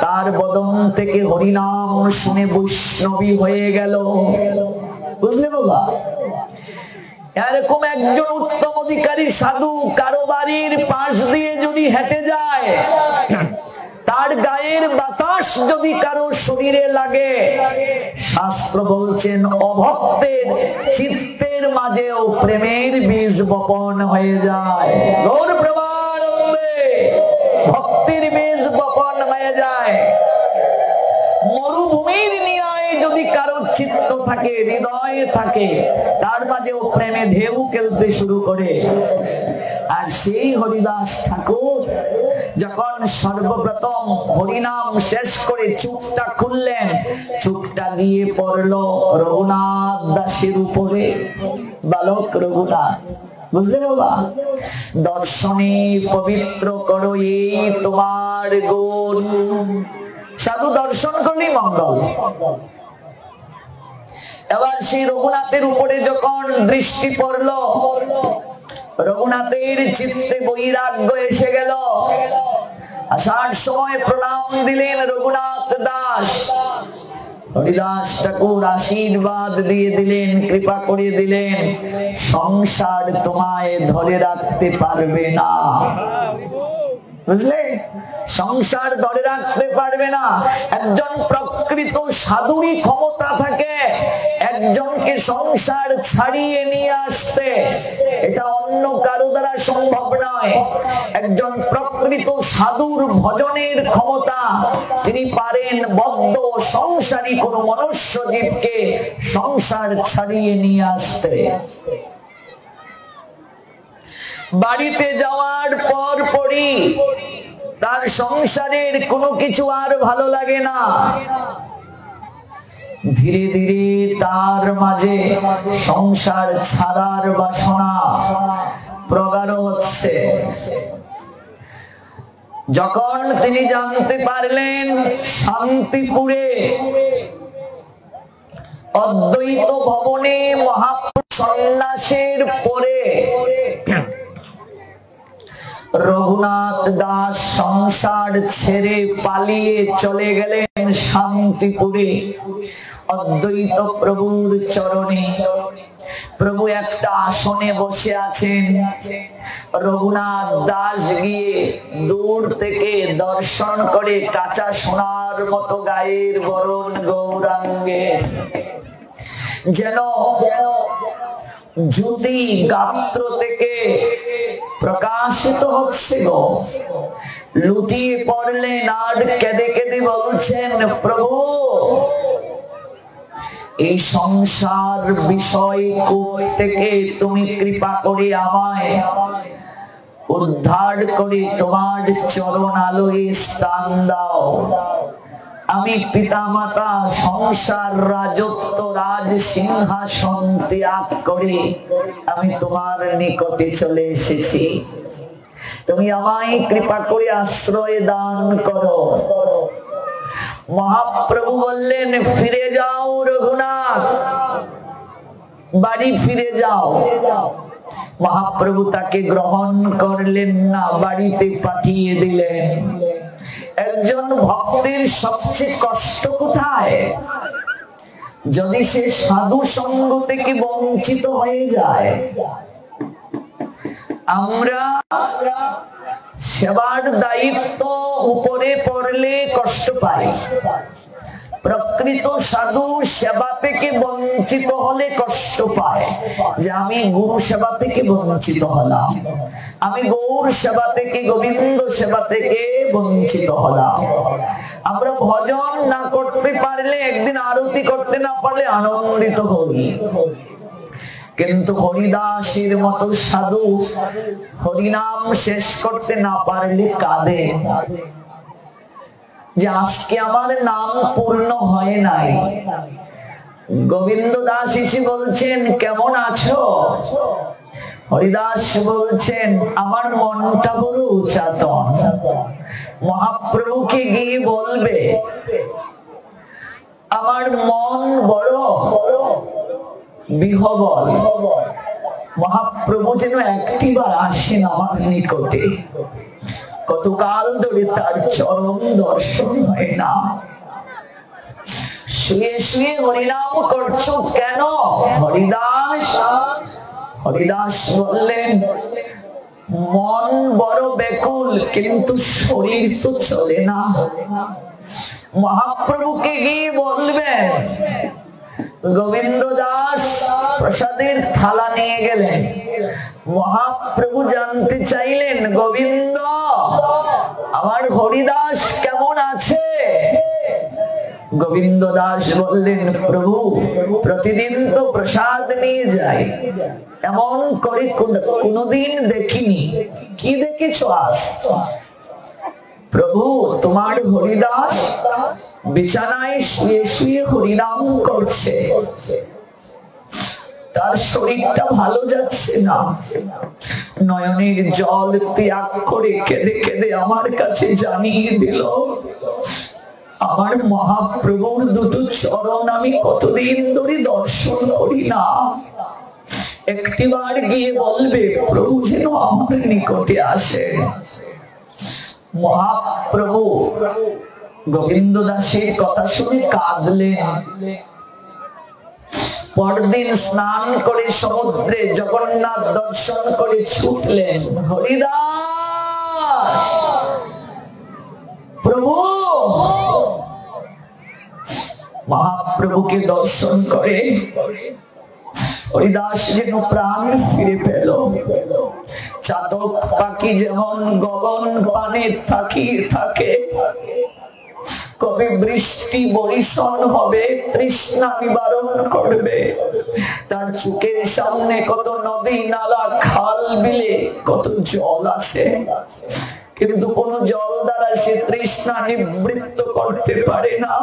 তার বদন থেকে হরিনাম শুনে বৈষ্ণবী হয়ে গেল। বুঝলে বাবা? এরকম একজন উত্তম অধিকারী সাধু কারো বাড়ির পাশ দিয়ে যদি হেঁটে যায়, তার গায়ের বাতাস যদি কারো শরীরে লাগে, শাস্ত্র বলছেন অভক্তের চিত্তের মাঝেও প্রেমের বীজ বপন হয়ে যায়। গৌর প্রেমানন্দে ভক্তির বীজ বপন হয়ে যায়। মরুভূমির ন্যায় যদি কারো চিত্ত থাকে, হৃদয় থাকে, তার মাঝেও প্রেমে ঢেউ খেলতে শুরু করে। আর সেই হরিদাস ঠাকুর যখন সর্বপ্রথম হরিনাম শেষ করে চুপটা খুললেন, চুপটা গিয়ে পড়লো রঘুনাথ দাসের উপরে। বালক রঘুনাথ, বুঝলে বাবা, দর্শনে পবিত্র করো এই তোমার গুণ। সাধু দর্শন করলেই মঙ্গল। এবার সেই রঘুনাথের উপরে যখন দৃষ্টি পড়লো, রঘুনাথের চিত্তে বৈরাগ্য এসে গেল। আসার সময় প্রণাম দিলেন রঘুনাথ দাস। হরিদাস ঠাকুর আশীর্বাদ দিয়ে দিলেন, কৃপা করে দিলেন, সংসার তোমায় ধরে রাখতে পারবে না। বুঝলে, সংসার ধরে রাখতে পারবে না। একজন প্রকৃত সাধুরই ক্ষমতা থাকে একজনকে সংসার ছাড়িয়ে নিয়ে আসতে, এটা অন্য কারো দ্বারা সম্ভব নয়। একজন প্রকৃত সাধুর ভজনের ক্ষমতা, তিনি পারেন বদ্ধ সংসারী কোন মনুষ্য জীবকে সংসার ছাড়িয়ে নিয়ে আসতে। বাড়িতে যাওয়ার পর পরই তার সংসারের কোনো কিছু আর ভালো লাগে না। ধীরে ধীরে তার মাঝে সংসার ছাড়ার বাসনা প্রগাঢ় হচ্ছে। যখন তিনি জানতে পারলেন শান্তিপুরে অদ্বৈত ভবনে মহাপুরুষ সন্ন্যাসের পরে রঘুনাথ দাস সংসার ছেড়ে পালিয়ে চলে গেলেন শান্তিপুরে অদ্বৈত প্রভুর চরণে। প্রভু একটা আসনে বসে আছেন। রঘুনাথ দাস গিয়ে দূর থেকে দর্শন করে কাঁচা সোনার মতো গায়ের বরণ গৌরাঙ্গে, যেন জ্যোতি গাত্র থেকে প্রকাশিত হচ্ছে গো। লুটিয়ে পড়লেন আর কেঁদে কেঁদে বলছেন, প্রভু এই সংসার বিষয় থেকে তুমি কৃপা করে আমায় উদ্ধার করে তোমার চরণ আলোয় স্থান দাও। আমি পিতামাতা সংসার রাজত্ব রাজ সিংহাসন ত্যাগ করে আমি তোমার নিকটে চলে এসেছি। তুমি আমায় কৃপা করে আশ্রয় দান করো। মহাপ্রভু বললেন, ফিরে যাও রঘুনাথ, বাড়ি ফিরে যাও। মহাপ্রভু তাকে গ্রহণ করলেন না, বাড়িতে পাঠিয়ে দিলেন। একজন ভক্তের সবচেয়ে কষ্ট কোথায়? যদি সে সাধু সঙ্গ থেকে বঞ্চিত হয়ে যায়। আমরা সেবার দায়িত্ব উপরে পড়লে কষ্ট পাই, প্রকৃত সাধু সেবা থেকে বঞ্চিত হলে কষ্ট পায় যে আমি গুরু সেবা থেকে বঞ্চিত হলাম, আমি গৌর সেবা থেকে গোবিন্দ সেবা থেকে বঞ্চিত হলাম। আমরা ভজন না করতে পারলে, একদিন আরতি করতে না পারলে আনন্দিত হই, কিন্তু হরিদাসের মতো সাধু হরিনাম শেষ করতে না পারলে কাঁদে যে আজকে আমার নাম পূর্ণ হয় নাই। গোবিন্দ দাস এসে বলছেন, কেমন আছো? হরিদাস বলছেন, আমার মনটা বড় উচাটন। মহাপ্রভুকে গিয়ে বলবে আমার মন বড় বিহবল। মহাপ্রভু যেন একটিবার আসেন আমার নিকটে। কতকাল ধরে তার চরম দর্শন হয় না। শুয়ে শুয়ে হরিনাম করছো কেন? হরিদাস হরিদাস বললেন, মন বড় ব্যাকুল, কিন্তু শরীর তো চলে না। মহাপ্রভুকে গিয়ে বলবেন। গোবিন্দ দাস প্রসাদের থালা নিয়ে গেলেন। মহাপ্রভু জানতে চাইলেন, গোবিন্দ আমার হরিদাস কেমন আছে? গোবিন্দ দাস বললেন, প্রভু প্রতিদিন তো প্রসাদ নিয়ে যায়, এমন করে কোনদিন দেখিনি। কি দেখেছো আজ? প্রভু তোমার হরিদাস বিছানায় শুয়ে শুয়ে হরিনাম করছে, তার শরীরটা ভালো যাচ্ছে না, নয়নের জল ত্যাগ করে কেঁদে কেঁদে আমার কাছে জানিয়ে দিল, আমার মহাপ্রভুর দুটো চরণ আমি কতদিন ধরে দর্শন করি না, একটিবার গিয়ে বলবে প্রভু যেন আমার নিকটে আসে। মহাপ্রভু গোবিন্দ দাসের কথা শুনে কাঁদলেন। পরদিন স্নান করে সমুদ্রে জগন্নাথ দর্শন করে ছুটলেন। হরিদাস প্রভু, মহাপ্রভুকে দর্শন করে হরিদাস যেন প্রাণ ফিরে পেল। চাতক পাখি যেমন গগন পানে তাকিয়ে থাকে, কবে বৃষ্টি বরিশন হবে, তৃষ্ণা নিবারণ করবে, তার চোখের সামনে কত নদী নালা খাল বিলে কত জল আছে, কিন্তু কোন জল দ্বারা সে তৃষ্ণা নিবৃত্ত করতে পারে না।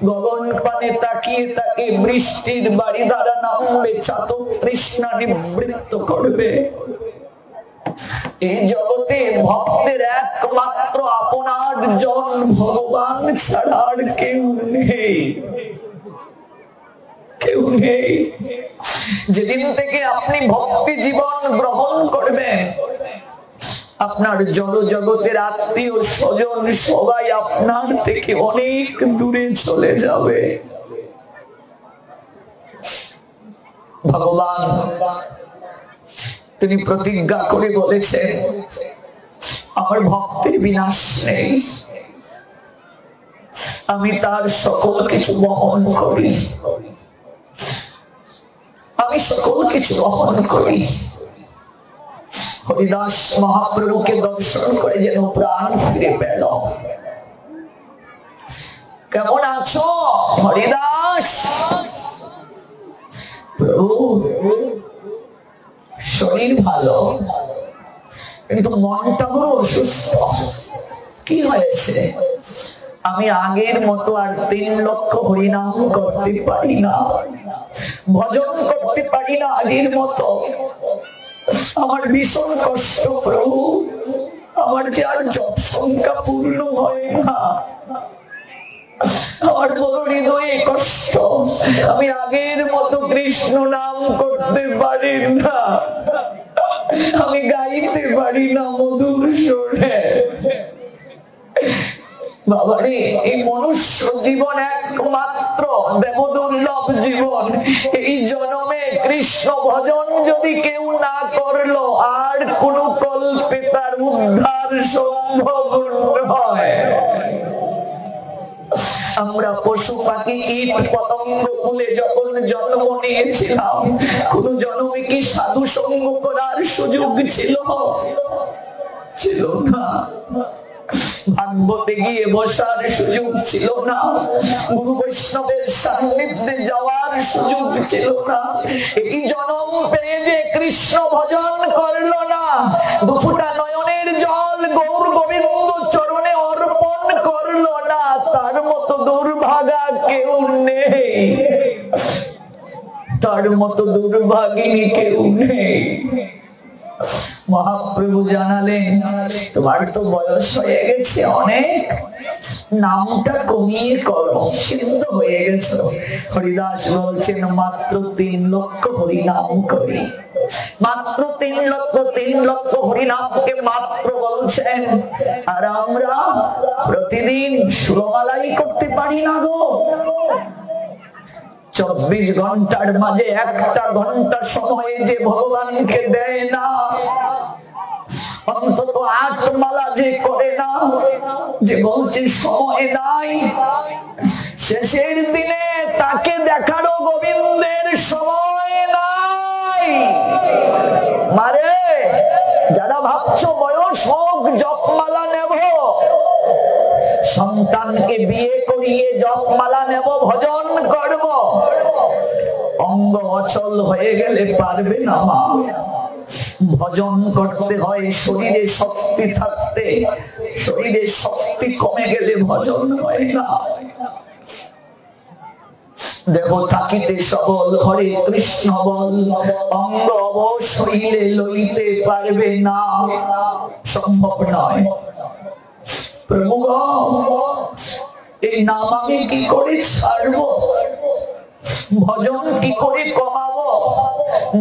গগন পানে তাকিয়ে তাকে বৃষ্টির বাড়ি দ্বারা নামবে, চাতক তৃষ্ণা নিবৃত্ত করবে। এই জগতে ভক্তের একমাত্র আপনার জন ভগবান ছাড়া আর কেউ নেই, কেউ নেই। যেদিন থেকে আপনি ভক্তি জীবন গ্রহণ করবেন, আপনার জড় জগতের আত্মীয় স্বজন সবাই আপনার থেকে অনেক দূরে চলে যাবে। ভগবান তিনি প্রতিজ্ঞা করে বলেছেন, আমার ভক্তের বিনাশ নেই, আমি তার সকল কিছু বহন করি, আমি সকল কিছু বহন করি। হরিদাস মহাপ্রভুকে দর্শন করে যেন প্রাণ ফিরে পেল। কেমন আছো হরিদাস? প্রভু শরীর ভালো, কিন্তু মনটা বড় অসুস্থ। কি হয়েছে? আমি আগের মতো আর 3 লক্ষ হরিনাম করতে পারি না, ভজন করতে পারি না আগের মতো। আমার ভীষণ কষ্ট প্রভু, আমার যে আর জপ সংখ্যা পূর্ণ হয় না, আমার বড় হৃদয়ে কষ্ট। আমি আগের মতো কৃষ্ণ নাম করতে পারি না, আমি গাইতে পারি না মধুর সুরে। বাবারে, এই মনুষ্য জীবন একমাত্র দেবদুর্লভ জীবন। এই জন্মে কৃষ্ণ ভজন যদি কেউ না করলো, আর কোন কল্পে তার উদ্ধার সম্ভব নয়। আমরা পশু পাখি কীট পতঙ্গ কুলে যখন জন্ম নিয়েছিলাম, কোন জন্মে কি সাধু সঙ্গ করার সুযোগ ছিল? ছিল না। ভাগবতে গিয়ে বসার সুযোগ ছিল না, গুরু বৈষ্ণবের সান্নিধ্যে যাওয়ার সুযোগ ছিল না। এই জন্ম পেয়ে যে কৃষ্ণ ভজন করলো না, দুফুটা নয়নের জল গৌর গোবিন্দ চরণে অর্পণ করলো না, তার মতো দুর্ভাগা কেউ নেই, তার মতো দুর্ভাগিনী কেউ নেই। মহাপ্রভু জানালেন, তোমার তো বয়স হয়ে গেছে অনেক, নামটা কমিয়ে করো, সিদ্ধ হয়ে গেছে। হরিদাস বলছেন, মাত্র 3 লক্ষ হরিনাম করি, মাত্র 3 লক্ষ হরিনামকে মাত্র বলছেন। আর আমরা প্রতিদিন সুরমালাই করতে পারি না গো। 24 ঘন্টার মাঝে 1টা ঘন্টা সময়ে যে ভগবানকে দেয় না, অন্তত 8 মালা যে করে না, যে বলছে সময় নাই, শেষের দিনে তাকে দেখারও গোবিন্দের সময় নাই। মারে, যারা ভাবছো বয়স হোক জপমালা নেব, সন্তানকে বিয়ে করিয়ে জপমালা নেব, ভজন করব, অঙ্গ অচল হয়ে গেলে পারবে না মা। ভজন করতে হয় শরীরে শক্তি থাকতে, শরীরে শক্তি কমে গেলে ভজন হয় না। দেখো থাকিতে সবল হরে কৃষ্ণ বল, অঙ্গ অবশ হইলে লইতে পারবে না, সম্ভব নয়। প্রভু এই নাম আমি কি করে ছাড়বো, ভজন কি করে কমাবো?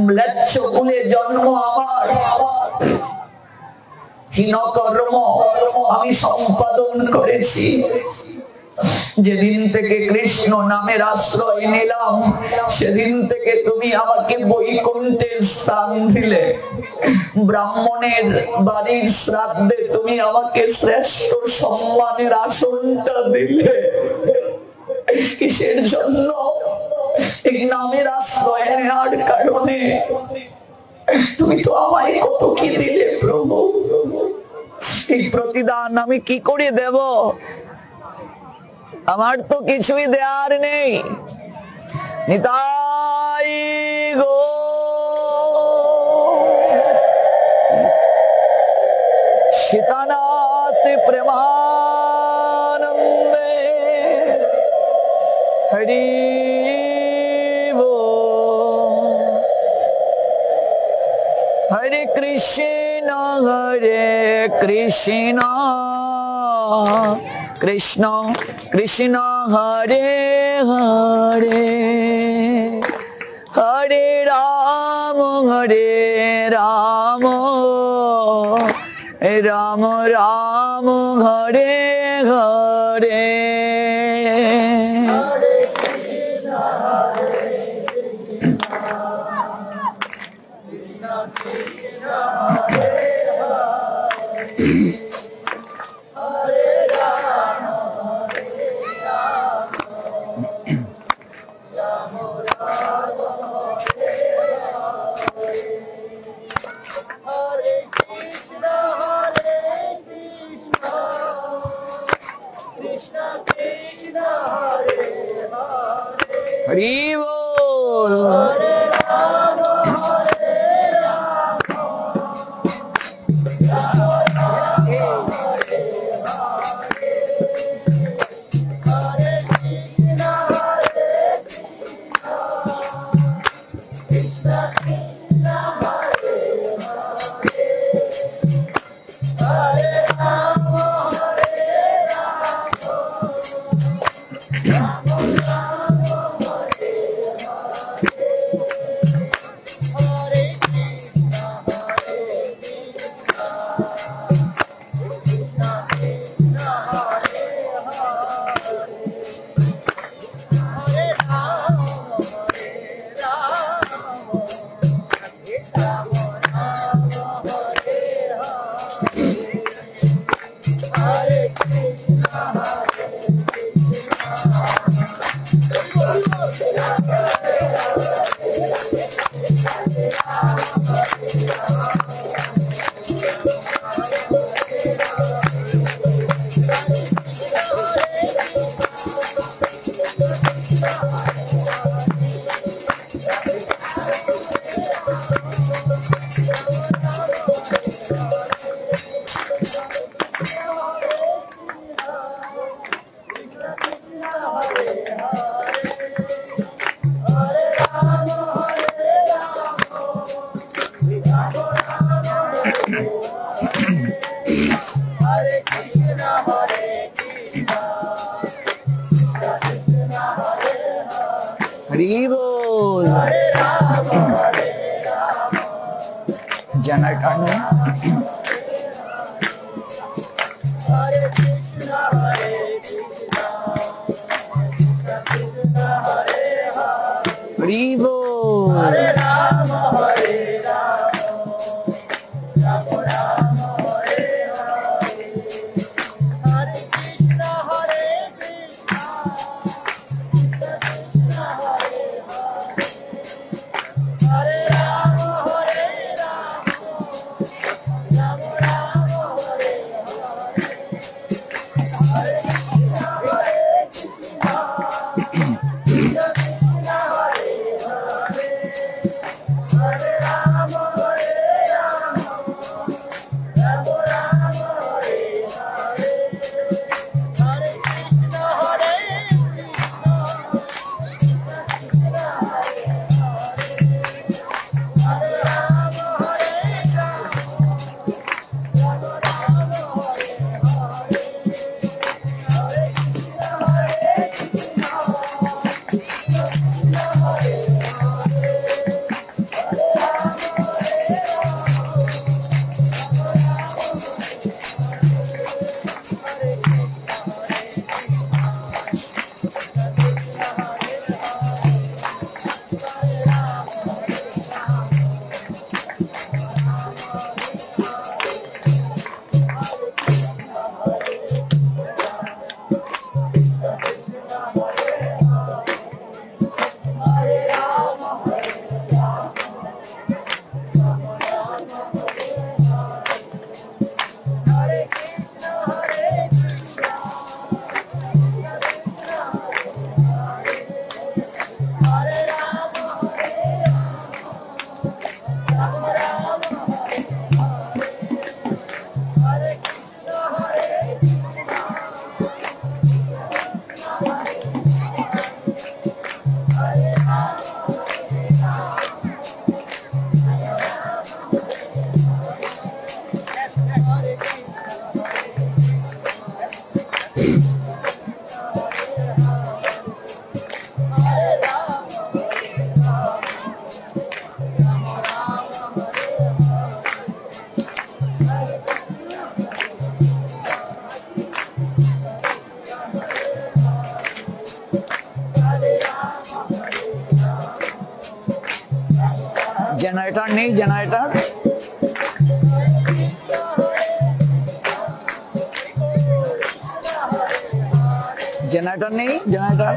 ম্লেচ্ছ কুলে জন্ম আমার, হীন কর্ম আমি সম্পাদন করেছি। যেদিন থেকে কৃষ্ণ নামের আশ্রয় নিলাম সেদিন থেকে তুমি আমাকে বৈকুণ্ঠের স্থান দিলে, ব্রাহ্মণের বাড়ির শ্রাদ্ধে তুমি আমাকে শ্রেষ্ঠ সম্মানের আসনটা দিলে। কিসের জন্য? এই নামের আশ্রয় নেওয়ার কারণে। তুমি তো আমায় কত কি দিলে প্রভু, এই প্রতিদান আমি কি করে দেব? আমার তো কিছুই দেয়ার নেই। নিতাই গো সীতানাথ প্রেমানন্দে হরি হরে কৃষ্ণ কৃষ্ণ কৃষ্ণ হরে হরে, হরে রাম রাম রাম হরে হরে। हरि बोल। हरे राम हरि बोल। जनार्दन हरि बोल। हरे राम हरे राम राम राम हरे हरे, हरे कृष्ण हरे कृष्ण कृष्ण हरे हरे, हरे राम राम राम हरे हरे, हरे कृष्ण हरे कृष्ण নেই, জেনারেটর জেনারেটর নেই, জেনারেটর